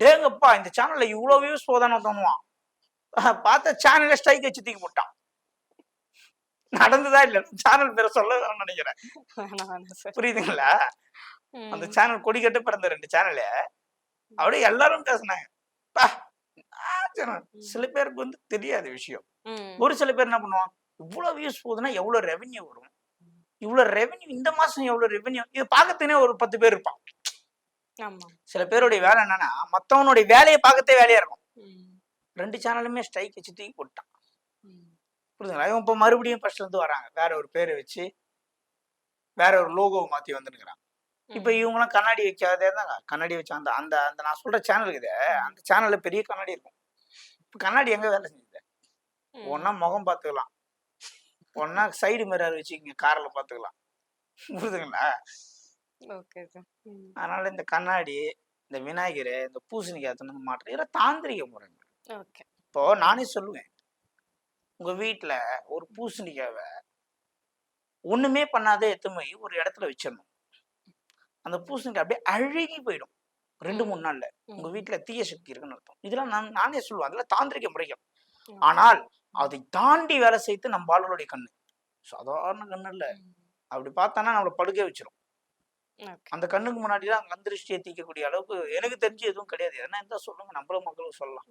டேங்கப்பா இந்த சேனல்ல இவ்வளவு வியூஸ் போதானே தோணுவான். பார்த்த சேனல்ல ஸ்ட்ரைக் வச்சு தூக்கி போட்டான். நடந்ததா இல்ல, சேனல் பேரை சொல்ல நினைக்கிறேன். புரியுதுங்களா? அந்த சேனல் கொடி கட்டு பிறந்த 2 சேனலு அப்படியே எல்லாரும் பேசினாங்க. சில பேருக்கு வந்து தெரியாத விஷயம். ஒரு சில பேர் என்ன பண்ணுவான், இவ்வளவு வியூஸ் போகுதுன்னா எவ்வளவு ரெவென்யூ வரும், இவ்வளவு ரெவென்யூ இந்த மாசம் எவ்வளவு ரெவென்யூ, இது பார்க்கறதுனே ஒரு 10 பேர் இருப்பான். சில பேருடைய வேலை என்னன்னா மத்தவனுடைய வேலையை பார்க்கத்தே வேலையா இருக்கும். 2 சேனலுமே ஸ்ட்ரைக் வச்சு தூக்கி போட்டான். புரியுதுங்களா? இவன் இப்ப மறுபடியும் ஃபர்ஸ்ட்ல இருந்து வராங்க, வேற ஒரு பேரை வச்சு வேற ஒரு லோகோவை மாத்தி வந்துருக்கிறான். இப்ப இவங்கலாம் கண்ணாடி வைக்காதே இருந்தாங்க, கண்ணாடி வச்ச அந்த அந்த அந்த நான் சொல்ற சேனல் இருக்குது, அந்த சேனல்ல பெரிய கண்ணாடி இருக்கும். இப்ப கண்ணாடி எங்க வேலை செஞ்சது? ஒன்னா முகம் பார்த்துக்கலாம், ஒன்னா சைடு மிரர் வச்சுக்கிங்க கார்ல பார்த்துக்கலாம். புரியுதுங்களா? அதனால இந்த கண்ணாடி, இந்த விநாயகர், இந்த பூசணிக்காய் மாற்றம் இதெல்லாம் தாந்திரிக முறைங்க. இப்போ நானே சொல்லுவேன், உங்க வீட்டுல ஒரு பூசணிக்காவை ஒண்ணுமே பண்ணாதே எடுத்துன்னு போய் ஒரு இடத்துல வச்சிடணும். அந்த பூசணிக்காய் அப்படியே அழுகி போயிடும் 2-3 நாள்ல. உங்க வீட்டுல தீய சக்தி இருக்குன்னு அர்த்தம். இதெல்லாம் நானே சொல்லுவேன், அதெல்லாம் தாந்திரிக முறைகள். ஆனால் அதை தாண்டி வேலை செய்து நம்ம ஆளுடைய கண்ணு சாதாரண கண்ணு இல்ல. அப்படி பார்த்தானா நம்மளை படுக்க வச்சிரும். அந்த கண்ணுக்கு முன்னாடிதான் கந்திருஷ்டியை தீக்கக்கூடிய அளவுக்கு எனக்கு தெரிஞ்சு எதுவும் கிடையாது. என்ன இருந்தா சொல்லுங்க, நம்மளும் மக்களும் சொல்லலாம்.